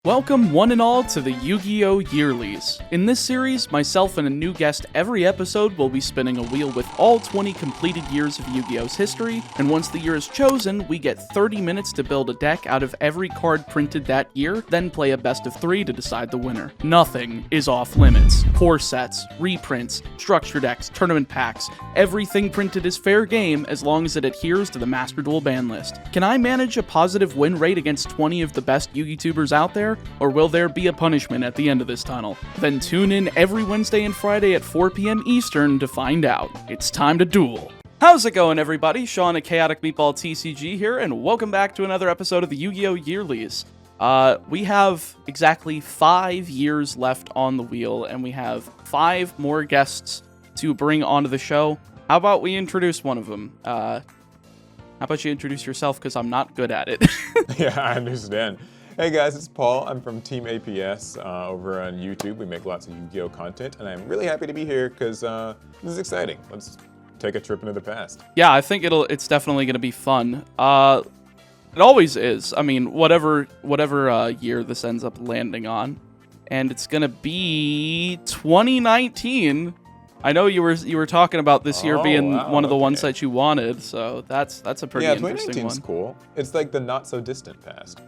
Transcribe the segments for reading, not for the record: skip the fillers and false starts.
Welcome one and all to the Yu-Gi-Oh Yearlies. In this series, myself and a new guest every episode will be spinning a wheel with all 20 completed years of Yu-Gi-Oh's history, and once the year is chosen, we get 30 minutes to build a deck out of every card printed that year, then play a best of 3 to decide the winner. Nothing is off limits. Core sets, reprints, structure decks, tournament packs, everything printed is fair game as long as it adheres to the Master Duel ban list. Can I manage a positive win rate against 20 of the best Yu-Gi-Tubers out there? Or will there be a punishment at the end of this tunnel? Then tune in every Wednesday and Friday at 4 p.m. Eastern to find out. It's time to duel. How's it going, everybody? Sean, a Chaotic Meatball TCG here, and welcome back to another episode of the Yu-Gi-Oh Yearlies. We have exactly 5 years left on the wheel, and we have 5 more guests to bring onto the show. How about we introduce one of them? How about you introduce yourself, because I'm not good at it. Yeah, I understand. Hey guys, it's Paul. I'm from Team APS over on YouTube. We make lots of Yu-Gi-Oh content, and I'm really happy to be here because this is exciting. Let's take a trip into the past. Yeah, I think it's definitely going to be fun. It always is. I mean, whatever year this ends up landing on, and it's going to be 2019. I know you were talking about this year being one of the ones that you wanted, so that's a pretty interesting one. 2019's cool. It's like the not so distant past.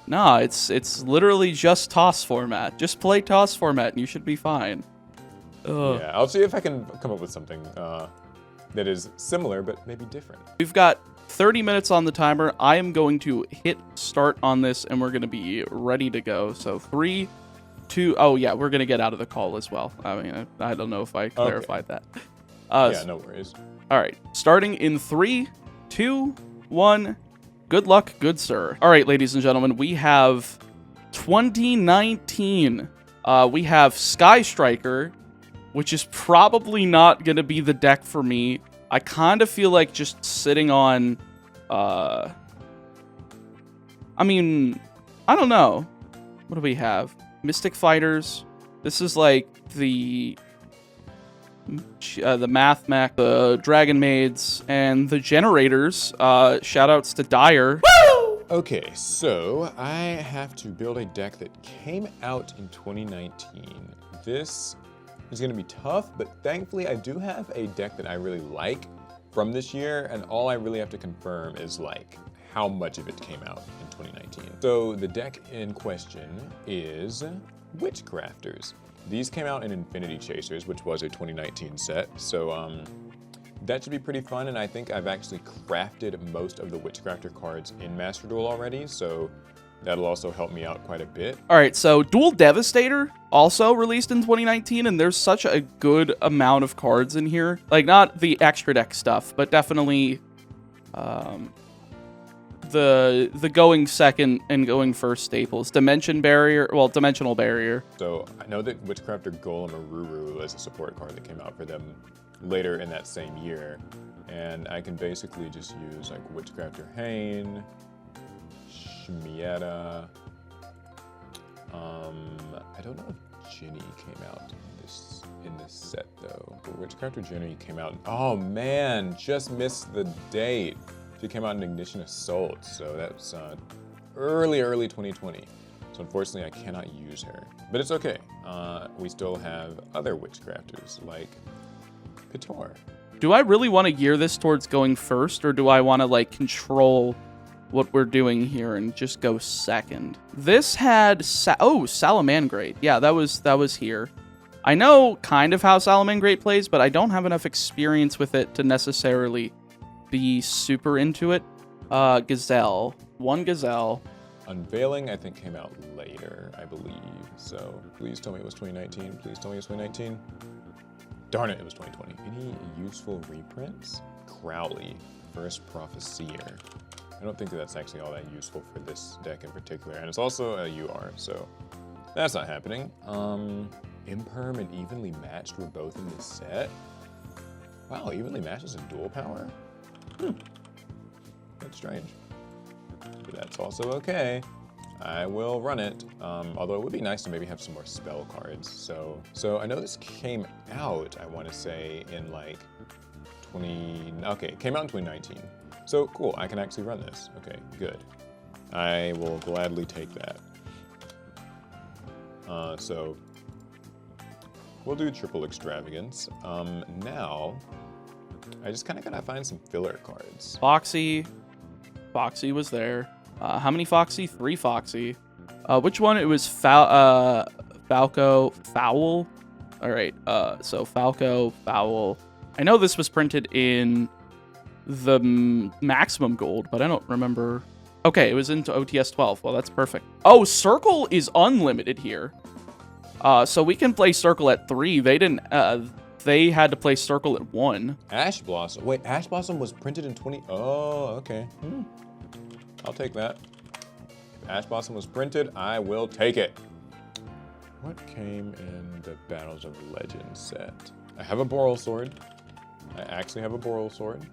Nah, it's literally just toss format. Just play toss format and you should be fine. Ugh. Yeah, I'll see if I can come up with something that is similar but maybe different. We've got 30 minutes on the timer. I am going to hit start on this and we're going to be ready to go. So 3, 2, oh yeah, we're going to get out of the call as well. I mean, I don't know if I clarified that. Yeah, no worries. All right, starting in 3, 2, 1... Good luck, good sir. All right, ladies and gentlemen, we have 2019. We have Sky Striker, which is probably not going to be the deck for me. I kind of feel like just sitting on... I mean, I don't know. What do we have? Mystic Fighters. This is like the Math Mech, the Dragon Maids, and the Generators. Shoutouts to Dyer. Woo! Okay, so I have to build a deck that came out in 2019. This is going to be tough, but thankfully I do have a deck that I really like from this year, and all I really have to confirm is like how much of it came out in 2019. So the deck in question is Witchcrafters. These came out in Infinity Chasers, which was a 2019 set, so that should be pretty fun, and I think I've actually crafted most of the Witchcrafter cards in Master Duel already, so that'll also help me out quite a bit. All right, so Duel Devastator also released in 2019, and there's such a good amount of cards in here. Like, not the extra deck stuff, but definitely the going second and going first staples. Dimensional Barrier. So I know that Witchcrafter Golem Aruru was a support card that came out for them later in that same year, and I can basically just use like Witchcrafter Hane, Shmieta. I don't know if Ginny came out in this set though. But Witchcrafter Ginny came out. Oh man, just missed the date. She came out in Ignition Assault, so that's early 2020. So unfortunately, I cannot use her. But it's okay. We still have other Witchcrafters, like Pitor. Do I really want to gear this towards going first, or do I want to like control what we're doing here and just go second? This had Salamangreat. Yeah, that was here. I know kind of how Salamangreat plays, but I don't have enough experience with it to necessarily be super into it. Gazelle. One Gazelle. Unveiling, I think, came out later, I believe. So please tell me it was 2019. Please tell me it was 2019. Darn it, it was 2020. Any useful reprints? Crowley, First Prophecyr. I don't think that's actually all that useful for this deck in particular. And it's also a UR, so that's not happening. Imperm and Evenly Matched were both in this set. Wow, Evenly Matched is a dual power? That's strange. But that's also okay. I will run it. Although it would be nice to maybe have some more spell cards. So I know this came out, I want to say, in like it came out in 2019. So cool, I can actually run this. Okay, good. I will gladly take that. So we'll do triple extravagance. Now, I just kind of gotta find some filler cards. Foxy was there. How many Foxy? 3 Foxy. Which one? It was Falco, Foul. All right. So Falco, Foul. I know this was printed in the maximum gold, but I don't remember. Okay, it was into OTS 12. Well, that's perfect. Oh, Circle is unlimited here. So we can play Circle at 3. They didn't. They had to play Circle at 1. Ash Blossom. Wait, Ash Blossom was printed in 20. Oh, okay. I'll take that. If Ash Blossom was printed, I will take it. What came in the Battles of Legends set? I have a Boral Sword. I actually have a Boral Sword.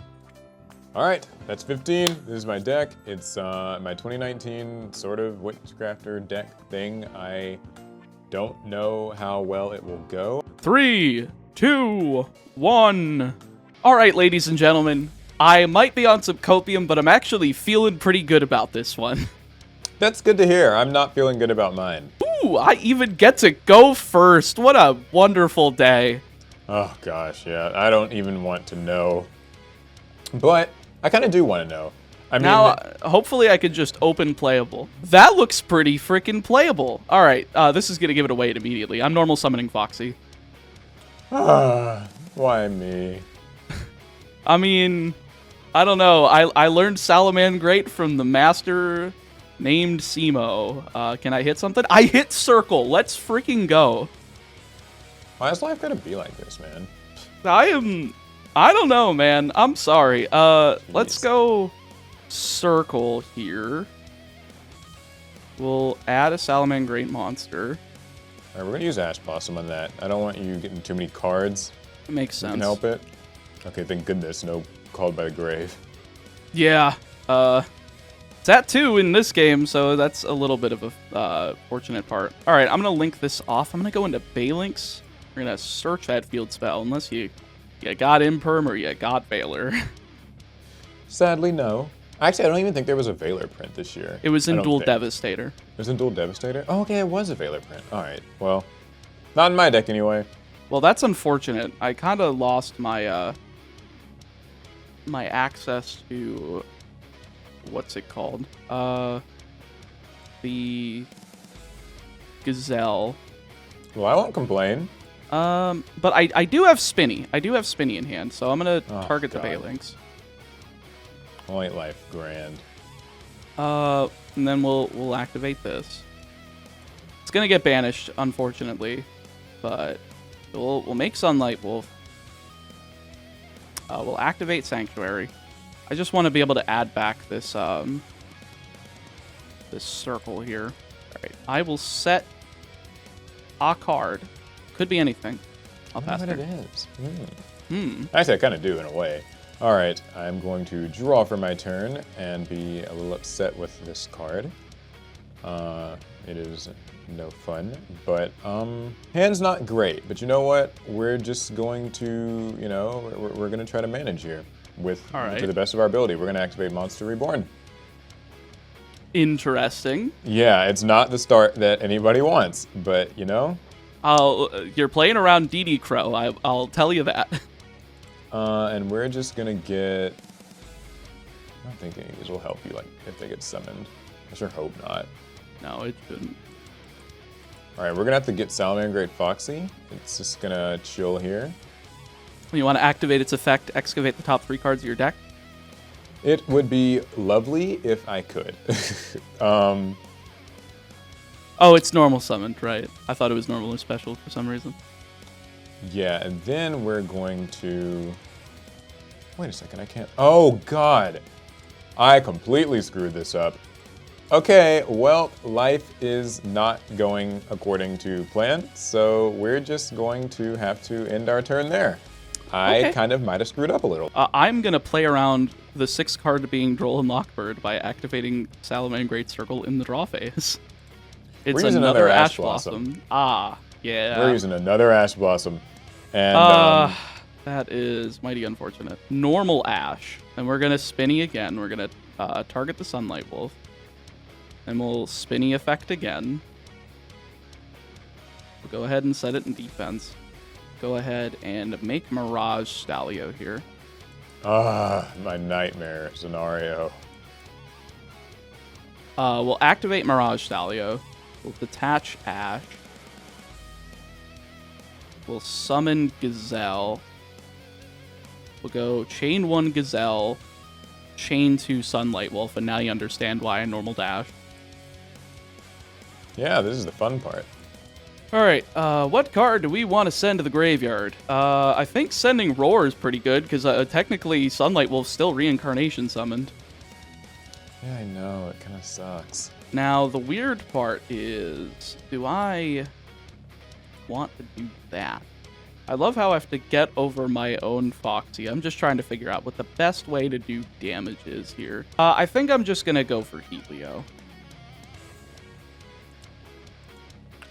All right, that's 15. This is my deck. It's my 2019 sort of Witchcrafter deck thing. I don't know how well it will go. 3, 2, 1. All right, ladies and gentlemen. I might be on some copium, but I'm actually feeling pretty good about this one. That's good to hear. I'm not feeling good about mine. Ooh, I even get to go first. What a wonderful day. Oh gosh, yeah. I don't even want to know. But I kind of do want to know. I mean, now, hopefully I could just open playable. That looks pretty freaking playable. All right, this is going to give it away immediately. I'm normal summoning Foxy. Why me? I mean, I don't know. I learned Salamangreat from the master named Simo. Can I hit something? I hit Circle. Let's freaking go. Why is life gotta be like this, man? I don't know, man. I'm sorry. Let's go Circle here. We'll add a Salamangreat monster. All right, we're gonna use Ash Blossom on that. I don't want you getting too many cards. It makes sense. Can help it. Okay, thank goodness, no Called by the Grave. Yeah. It's at 2 in this game, so that's a little bit of a fortunate part. All right, I'm gonna link this off. I'm gonna go into Balinks. We're gonna search that field spell unless you got Imperm or you got Valor. Sadly, no. Actually, I don't even think there was a Valor print this year. It was in Duel Devastator. It was in Duel Devastator? Oh, okay, it was a Valor print. All right, well, not in my deck anyway. Well, that's unfortunate. I kind of lost my my access to what's it called? The Gazelle. Well, I won't complain. But I do have Spinny. I do have Spinny in hand, so I'm gonna target the Balinks. White Life Grand. And then we'll activate this. It's gonna get banished, unfortunately, but we'll make Sunlight Wolf. We'll activate Sanctuary. I just want to be able to add back this this circle here. All right, I will set a card. Could be anything. I'll pass what it. It is. Actually, I kind of do in a way. All right, I'm going to draw for my turn and be a little upset with this card. It is no fun, but hand's not great. But you know what? We're just going to, you know, we're going to try to manage here with to the best of our ability. We're going to activate Monster Reborn. Interesting. Yeah, it's not the start that anybody wants, but you know. You're playing around DD Crow. I'll tell you that. And we're just gonna get. I don't think any of these will help you, like if they get summoned. I sure hope not. No, it shouldn't. All right, we're gonna have to get Salamangreat Foxy. It's just gonna chill here. You want to activate its effect, excavate the top 3 cards of your deck? It would be lovely if I could. Oh, it's normal summoned, right? I thought it was normal or special for some reason. Yeah, and then we're going to... Wait a second, I can't... Oh, God! I completely screwed this up. Okay, well, life is not going according to plan, so we're just going to have to end our turn there. I kind of might have screwed up a little. I'm going to play around the 6 card being Droll and Lockbird by activating Salamangreat Circle in the draw phase. It's another Ash Blossom. Ah, yeah. We're using another Ash Blossom. And that is mighty unfortunate. Normal Ash. And we're going to Spinny again. We're going to target the Sunlight Wolf. And we'll Spinny effect again. go ahead and set it in defense. Go ahead and make Mirage Stalio here. Ah, my nightmare scenario. We'll activate Mirage Stalio. We'll detach Ash. We'll summon Gazelle. We'll go chain 1 Gazelle, chain 2 Sunlight Wolf, and now you understand why I normal dash. Yeah, this is the fun part. Alright, what card do we want to send to the graveyard? I think sending Roar is pretty good, because technically Sunlight Wolf's still reincarnation summoned. Yeah, I know, it kind of sucks. Now, the weird part is, do I want to do that? I love how I have to get over my own Foxy. I'm just trying to figure out what the best way to do damage is here. I think I'm just going to go for Heatleo.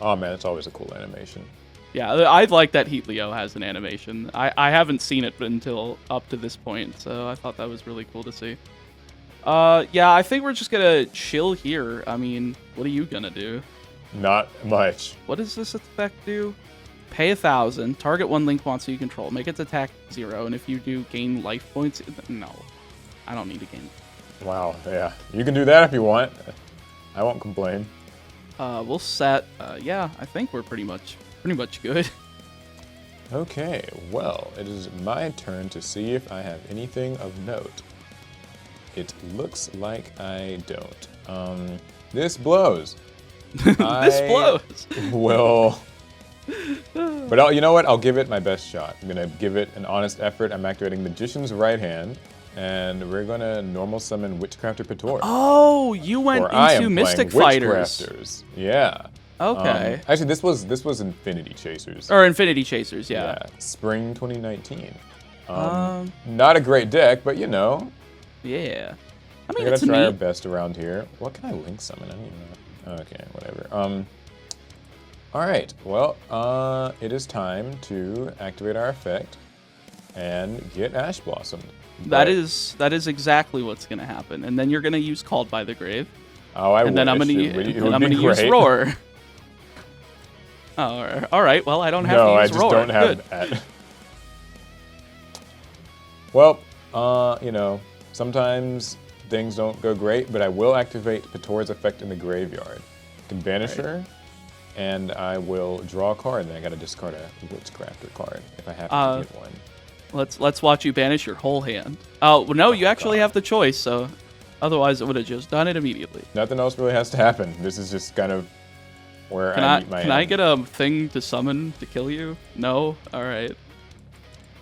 Oh man, it's always a cool animation. Yeah, I like that Heatleo has an animation. I haven't seen it until up to this point, so I thought that was really cool to see. Yeah, I think we're just going to chill here. I mean, what are you going to do? Not much. What does this effect do? Pay 1,000, target 1 Link monster you control, make its attack 0, and if you do, gain life points. No, I don't need to gain. Wow, yeah. You can do that if you want. I won't complain. We'll set, yeah, I think we're pretty much good. Okay, well, it is my turn to see if I have anything of note. It looks like I don't. This blows. This blows. Well... But you know what? I'll give it my best shot. I'm going to give it an honest effort. I'm activating Magician's Right Hand, and we're going to normal summon Witchcrafter Pator. Oh, you went into Mystic Fighters. Witchcrafters. Yeah. Okay. Actually, this was Infinity Chasers. Or Infinity Chasers, yeah. Spring 2019. Not a great deck, but you know. Yeah. I mean, we're it's going to try our neat. best around here. What can I link summon? I don't even know. Okay, whatever. All right, well, it is time to activate our effect and get Ash Blossomed. That is exactly what's going to happen. And then you're going to use Called by the Grave. Oh, I And then I'm going to use Roar. Oh, all right. Well, I don't have to use Roar. No, I just don't have that. Well, you know, sometimes things don't go great, but I will activate Pator's effect in the graveyard. I can banish her. And I will draw a card, and then I gotta discard a Witchcrafter card if I happen to get one. Let's watch you banish your whole hand. Oh, well, no, you actually have the choice, so otherwise it would have just done it immediately. Nothing else really has to happen. This is just kind of where I meet my end. Can I get a thing to summon to kill you? No? All right.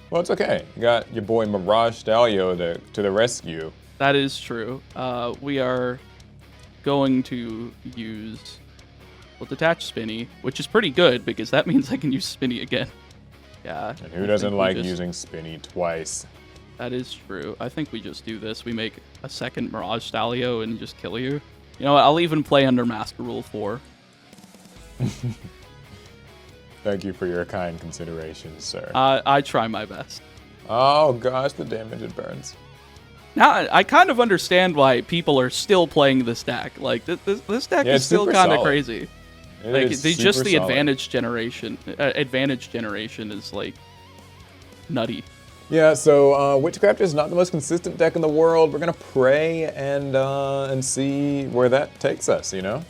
Well, it's okay. You got your boy Mirage Stalio to the rescue. That is true. We are going to use... We'll detach Spinny, which is pretty good because that means I can use Spinny again. Yeah. And who doesn't like using Spinny twice? That is true. I think we just do this. We make a second Mirage Stalio and just kill you. You know what? I'll even play under Master Rule 4. Thank you for your kind consideration, sir. I try my best. Oh gosh, the damage it burns. Now, I kind of understand why people are still playing this deck. Like, this deck is still kind of crazy. Like, just the advantage generation is like nutty. Yeah, so Witchcraft is not the most consistent deck in the world. We're gonna pray and see where that takes us. You know.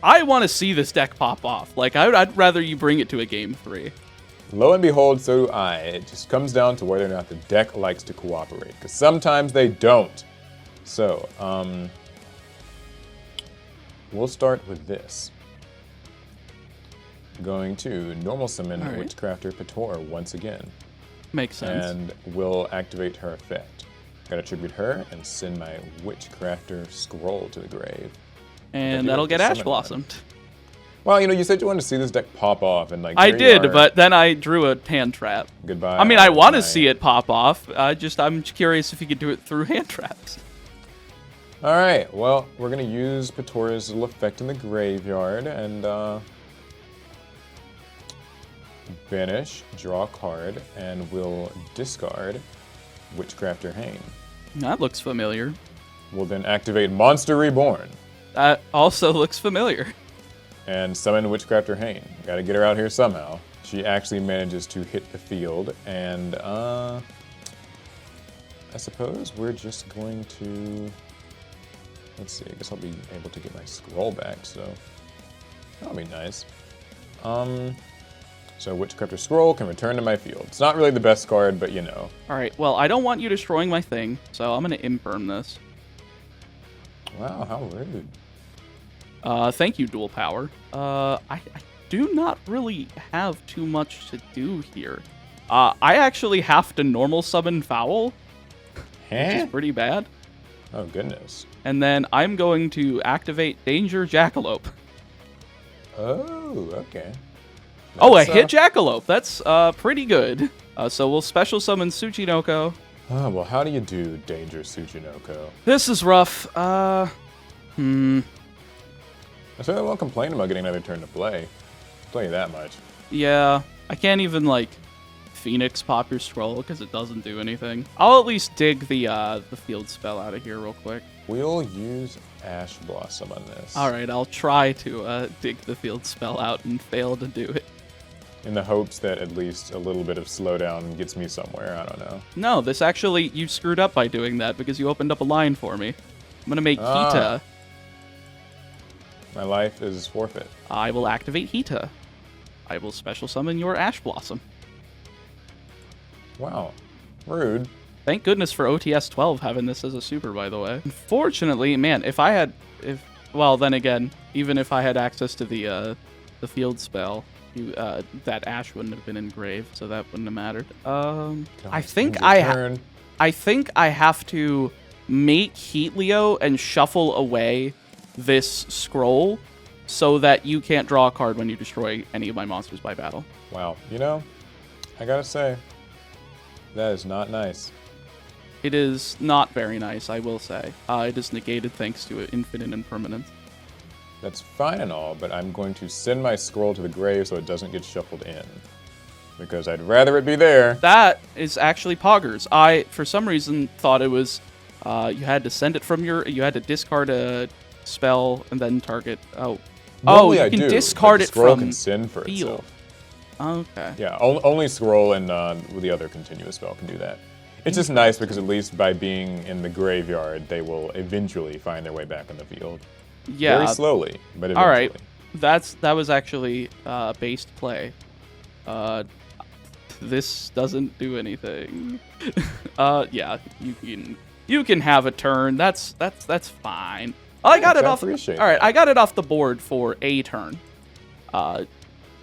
I want to see this deck pop off. Like, I'd rather you bring it to a game 3. Lo and behold, so do I. It just comes down to whether or not the deck likes to cooperate, because sometimes they don't. So, we'll start with this. Going to normal summon Witchcrafter Pator once again. Makes sense. And we'll activate her effect. Gotta tribute her and send my Witchcrafter scroll to the grave. And that'll get Ash Blossomed. Well, you know, you said you wanted to see this deck pop off, and like I did, but then I drew a hand trap. Goodbye. I mean, I want to see it pop off. I'm curious if you could do it through hand traps. All right. Well, we're gonna use Pator's little effect in the graveyard and banish, draw a card, and we'll discard Witchcrafter Hane. That looks familiar. We'll then activate Monster Reborn. That also looks familiar. and summon Witchcrafter Hane. Gotta get her out here somehow. She actually manages to hit the field, and I suppose we're just going to, let's see, I guess I'll be able to get my scroll back, so that'll be nice. So Witchcrafter Scroll can return to my field. It's not really the best card, but you know. Alright, well, I don't want you destroying my thing, so I'm gonna imperm this. Wow, how rude. Thank you, Dual Power. I do not really have too much to do here. I actually have to normal summon Foul, which is pretty bad. Oh, goodness. And then I'm going to activate Danger Jackalope. Oh, okay. Oh, a hit Jackalope. That's pretty good. So we'll special summon Tsuchinoko. Oh, well, how do you do, Danger Tsuchinoko? This is rough. I certainly won't complain about getting another turn to play. I'll tell you that much. Yeah, I can't even, like, Phoenix pop your scroll because it doesn't do anything. I'll at least dig the field spell out of here real quick. We'll use Ash Blossom on this. Alright, I'll try to dig the field spell out and fail to do it. In the hopes that at least a little bit of slowdown gets me somewhere, I don't know. No, this actually, you screwed up by doing that because you opened up a line for me. I'm gonna make Hita. My life is forfeit. I will activate Hita. I will special summon your Ash Blossom. Wow. Rude. Thank goodness for OTS 12 having this as a super, by the way. Unfortunately, man, well, then again, even if I had access to the field spell, that Ash wouldn't have been engraved, so that wouldn't have mattered. I think I have to make Heatleo and shuffle away this scroll so that you can't draw a card when you destroy any of my monsters by battle. Wow. You know, I gotta say, that is not nice. It is not very nice, I will say. It is negated thanks to infinite impermanence. That's fine and all, but I'm going to send my scroll to the grave so it doesn't get shuffled in. Because I'd rather it be there. That is actually Poggers. I, for some reason, thought it was you had to send it from you had to discard a spell and then target. Normally you can discard it from scroll can send for field. itself. Okay. Yeah, only scroll and the other continuous spell can do that. It's just nice because at least by being in the graveyard, they will eventually find their way back on the field. Yeah. Very slowly, but eventually. All right. That was actually based play. This doesn't do anything. Yeah, you can have a turn. That's fine. I got it off. All right, I got it off the board for a turn.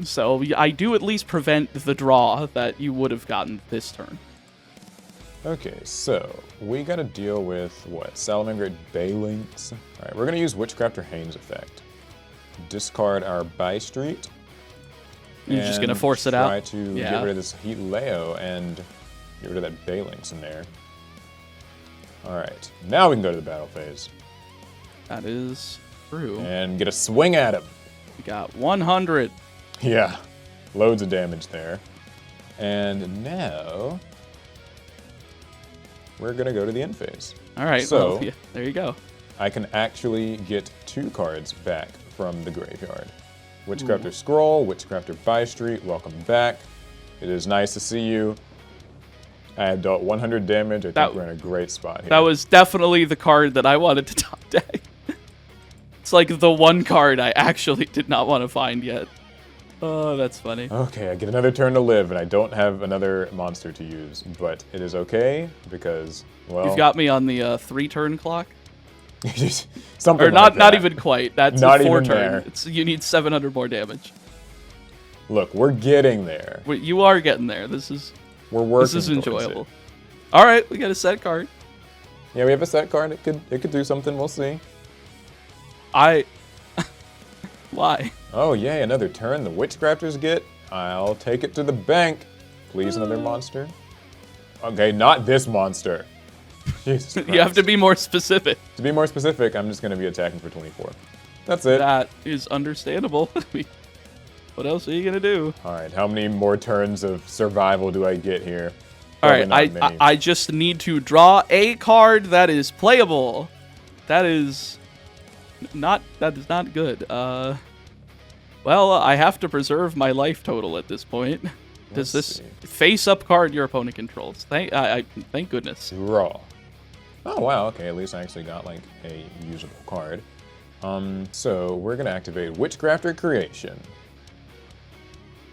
So I do at least prevent the draw that you would have gotten this turn. Okay, so we got to deal with what? Salamangreat Balinks. All right, we're gonna use Witchcrafter Hane's effect. Discard our By Street. You're just gonna force it out. Try to get rid of this Heatleo and get rid of that Balinks in there. All right, now we can go to the battle phase. That is true. And get a swing at him. We got 100. Yeah, loads of damage there. And now we're gonna go to the end phase. All right, so well, yeah, there you go. I can actually get 2 cards back from the graveyard. Witchcrafter Scroll, Witchcrafter By Street, welcome back. It is nice to see you. I have dealt 100 damage. I think we're in a great spot here. That was definitely the card that I wanted to top deck. It's like the one card I actually did not want to find yet. Oh, that's funny. Okay, I get another turn to live, and I don't have another monster to use, but it is okay because, well... You've got me on the 3-turn clock? Something or not even quite. That's not a 4-turn. There. You need 700 more damage. Look, we're getting there. You are getting there. We're working. This is enjoyable. All right, we got a set card. Yeah, we have a set card. It could do something. We'll see. Why? Oh yay, another turn the Witchcrafters get. I'll take it to the bank. Please, another monster. Okay, not this monster. Jesus Christ. You have to be more specific. To be more specific, I'm just going to be attacking for 24. That's it. That is understandable. What else are you going to do? All right, how many more turns of survival do I get here? All right, I just need to draw a card that is playable. That is not good. Well, I have to preserve my life total at this point. Does this face-up card your opponent controls? Thank goodness. Draw. Oh, wow, okay, at least I actually got, like, a usable card. So we're gonna activate Witchcrafter Creation.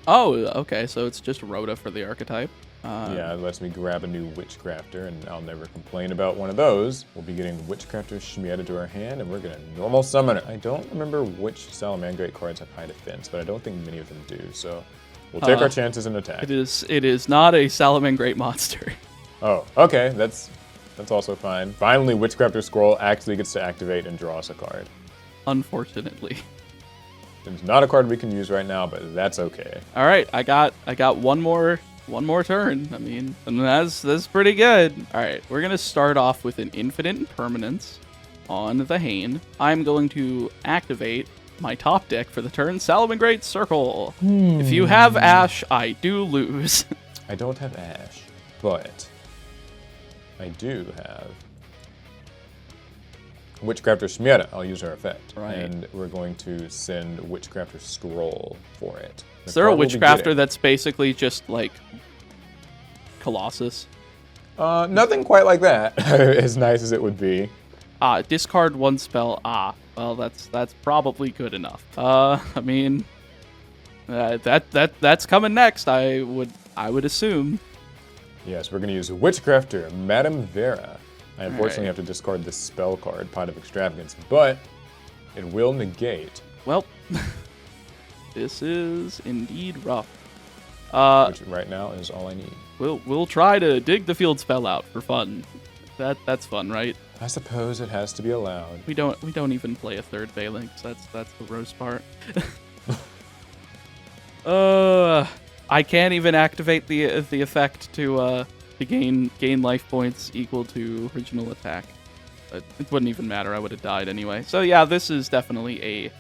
Oh, okay, so it's just Rhoda for the archetype. Yeah, it lets me grab a new Witchcrafter, and I'll never complain about one of those. We'll be getting Witchcrafter Shmieta to our hand, and we're gonna normal summon it. I don't remember which Salamandrate cards have high defense, but I don't think many of them do, so we'll take our chances and attack. It is not a Salamandrate monster. Oh, okay, that's also fine. Finally, Witchcrafter Scroll actually gets to activate and draw us a card. Unfortunately. It's not a card we can use right now, but that's okay. All right, I got one more turn. I mean, and that's pretty good. All right, we're gonna start off with an Infinite Impermanence on the Hane. I'm going to activate my top deck for the turn, Salamandrate Circle. If you have Ash, I do lose. I don't have Ash, but I do have Witchcrafter Shmieta. I'll use her effect. Right. And we're going to send Witchcrafter Scroll for it. Is there a Witchcrafter that's basically just like Colossus? Nothing quite like that, as nice as it would be. Discard one spell. Well, that's probably good enough. I mean, that's coming next. I would assume. Yes, we're going to use Witchcrafter, Madame Vera. I unfortunately have to discard this spell card, Pot of Extravagance, but it will negate. Well, this is indeed rough. Which right now is all I need. We'll try to dig the field spell out for fun. That's fun, right? I suppose it has to be allowed. We don't even play a third Phalanx. That's the gross part. I can't even activate the effect to gain life points equal to original attack. But it wouldn't even matter. I would have died anyway. So yeah, this is definitely a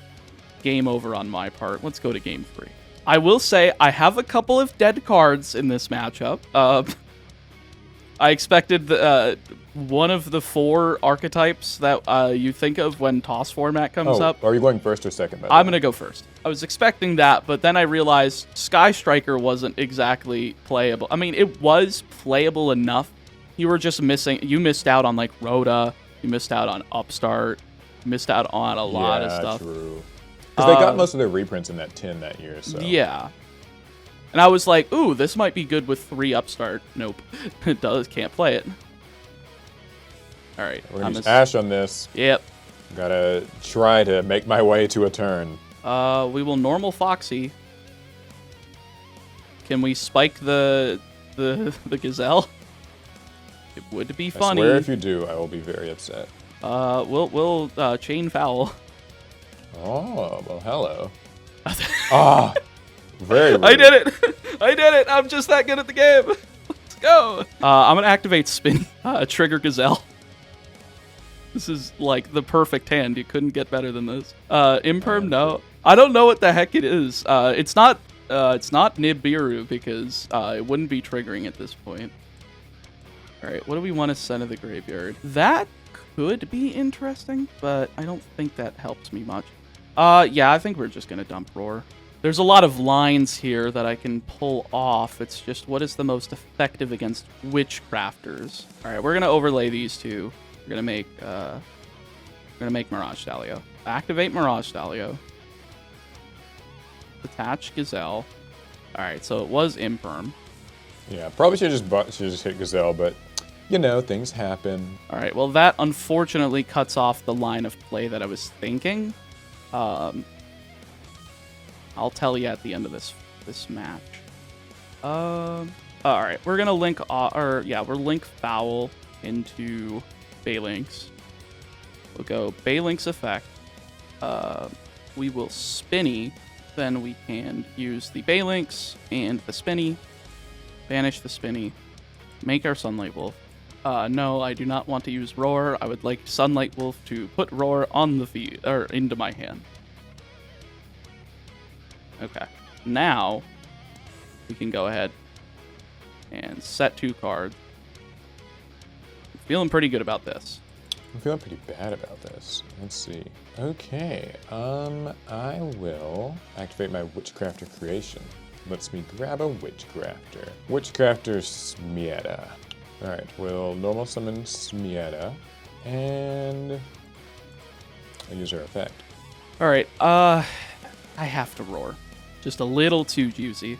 game over on my part. Let's go to game 3. I will say I have a couple of dead cards in this matchup. I expected one of the 4 archetypes that you think of when toss format comes up. Are you going first or second? I'm going to go first. I was expecting that, but then I realized Sky Striker wasn't exactly playable. I mean, it was playable enough. You were just missing. You missed out on like Rhoda. You missed out on Upstart. You missed out on a lot of stuff. Yeah, true. Because they got most of their reprints in that 10 that year. So yeah. And I was like, ooh, this might be good with 3 Upstart. Nope. It does. Can't play it. All right. We're going to use Ash on this. Yep. Gotta try to make my way to a turn. We will normal Foxy. Can we spike the Gazelle? It would be funny. I swear if you do, I will be very upset. We'll Chain Foul. Oh, well, hello. Very rude. I did it! I'm just that good at the game. Let's go. I'm gonna activate Spin. Trigger Gazelle. This is like the perfect hand. You couldn't get better than this. Imperm, no. I don't know what the heck it is. It's not Nibiru because it wouldn't be triggering at this point. All right, what do we want to send to the graveyard? That could be interesting, but I don't think that helps me much. Yeah, I think we're just gonna dump Roar. There's a lot of lines here that I can pull off. It's just what is the most effective against Witchcrafters? All right, we're gonna overlay these two. We're gonna make Mirage Stalio. Activate Mirage Stalio. Attach Gazelle. All right, so it was Imperm. Yeah, probably should just hit Gazelle, but you know, things happen. All right, well that unfortunately cuts off the line of play that I was thinking. I'll tell you at the end of this match. All right, we're gonna link we're link Foul into Phalanx. We'll go Phalanx effect. We will Spinny. Then we can use the Phalanx and the Spinny. Banish the Spinny. Make our Sunlight Wolf. No, I do not want to use Roar. I would like Sunlight Wolf to put Roar on the field or into my hand. Okay. Now we can go ahead and set 2 cards. Feeling pretty good about this. I'm feeling pretty bad about this. Let's see. Okay, I will activate my Witchcrafter creation. Lets me grab a Witchcrafter. Witchcrafter Smietta. Alright, we'll normal summon Smietta, and I'll use her effect. Alright, I have to roar. Just a little too juicy.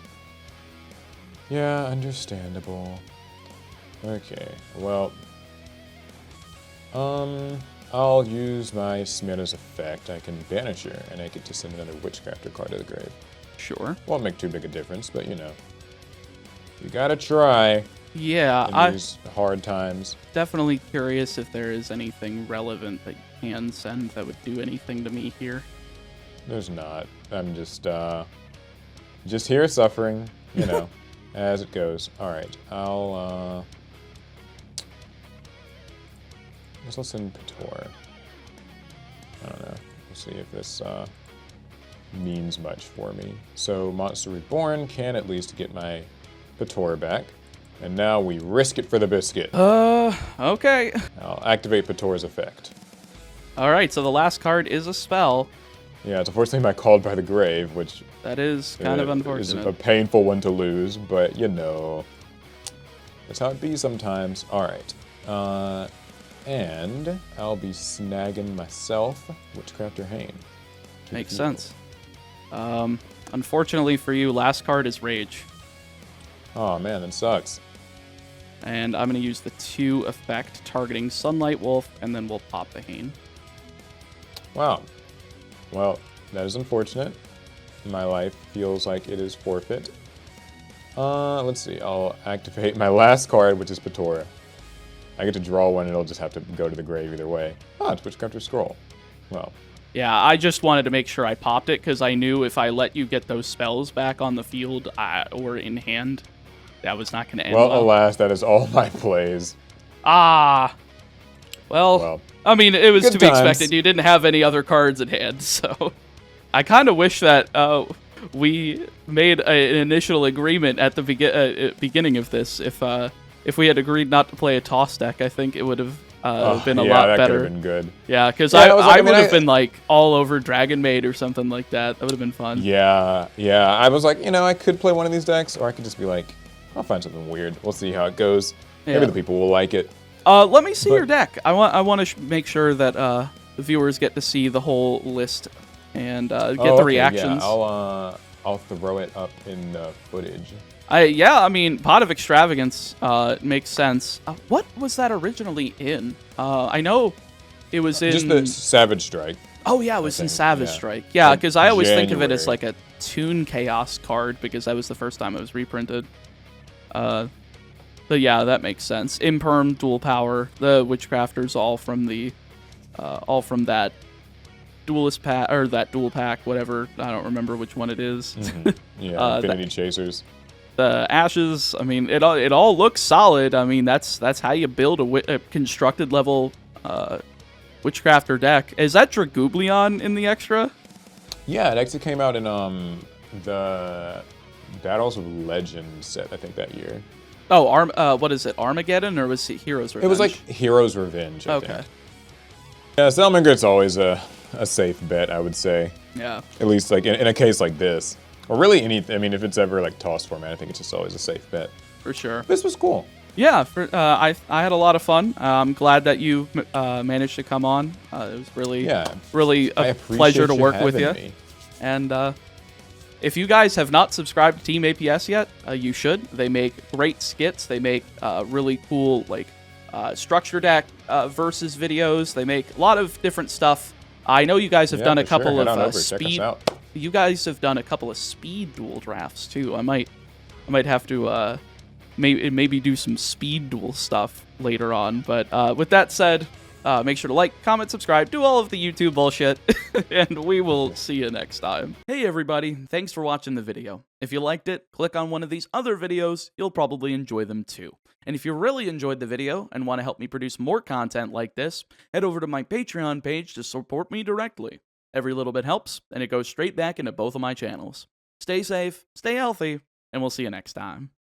Yeah, understandable. Okay, well, I'll use my Smietta's effect. I can banish her, and I get to send another Witchcrafter card to the grave. Sure. Won't make too big a difference, but you know, you gotta try. Yeah, in these hard times. Definitely curious if there is anything relevant that you can send that would do anything to me here. There's not. I'm just here suffering, you know, as it goes. All right, I'll guess I'll send Pator. I don't know. We'll see if this means much for me. So Monster Reborn can at least get my Pator back. And now we risk it for the biscuit. Okay. I'll activate Pator's effect. Alright, so the last card is a spell. Yeah, it's unfortunately my Called by the Grave, which... That is kind of unfortunate. Is a painful one to lose, but you know. That's how it be sometimes. Alright. And I'll be snagging myself Witchcrafter Hane. Makes sense. Unfortunately for you, last card is Rage. Oh man, that sucks. And I'm going to use the 2 effect targeting Sunlight Wolf, and then we'll pop the Hane. Wow. Well, that is unfortunate. My life feels like it is forfeit. Let's see. I'll activate my last card, which is Pator. I get to draw one, and it'll just have to go to the grave either way. Ah, it's Witchcrafter Scroll. Well. Yeah, I just wanted to make sure I popped it, because I knew if I let you get those spells back on the field or in hand, that was not going to end well. Well, alas, that is all my plays. Ah. Well, I mean, it was to be expected. You didn't have any other cards in hand, so... I kind of wish that we made an initial agreement at the beginning of this. If we had agreed not to play a toss deck, I think it would have been a lot better. Yeah, that could have been good. Yeah, because I would have been like all over Dragon Maid or something like that. That would have been fun. Yeah. I was like, you know, I could play one of these decks, or I could just be like, I'll find something weird. We'll see how it goes. Yeah. Maybe the people will like it. Let me see your deck. I want to make sure that the viewers get to see the whole list and get the reactions. Yeah, I'll throw it up in the footage. I mean, Pot of Extravagance makes sense. What was that originally in? I know it was in... Just the Savage Strike. Oh, yeah, it was in Savage Strike. Yeah, because I always think of it as like a Toon Chaos card because that was the first time it was reprinted. But yeah, that makes sense. Imperm, Dual Power, the Witchcrafters, all from that Duelist pack, or that Dual Pack, whatever. I don't remember which one it is. Mm-hmm. Yeah, Infinity Chasers. The Ashes, I mean, it all looks solid. I mean, that's how you build a constructed level Witchcrafter deck. Is that Dragublion in the extra? Yeah, it actually came out in the Battles of Legend set, I think, that year. Oh, what is it? Armageddon, or was it Heroes Revenge? It was like Heroes Revenge, I think. Yeah, Salamangreat's always a safe bet, I would say. Yeah. At least like in a case like this. Or really anything. I mean, if it's ever like toss format, I think it's just always a safe bet. For sure. This was cool. Yeah, I had a lot of fun. I'm glad that you managed to come on. It was really a pleasure to work with you. Me. And if you guys have not subscribed to Team APS yet, you should. They make great skits. They make really cool like structure deck versus videos. They make a lot of different stuff. I know you guys have done a couple of speed. You guys have done a couple of speed duel drafts too. I might have to maybe do some speed duel stuff later on. But with that said, make sure to like, comment, subscribe, do all of the YouTube bullshit, and we will see you next time. Hey everybody, thanks for watching the video. If you liked it, click on one of these other videos. You'll probably enjoy them too. And if you really enjoyed the video and want to help me produce more content like this, head over to my Patreon page to support me directly. Every little bit helps, and it goes straight back into both of my channels. Stay safe, stay healthy, and we'll see you next time.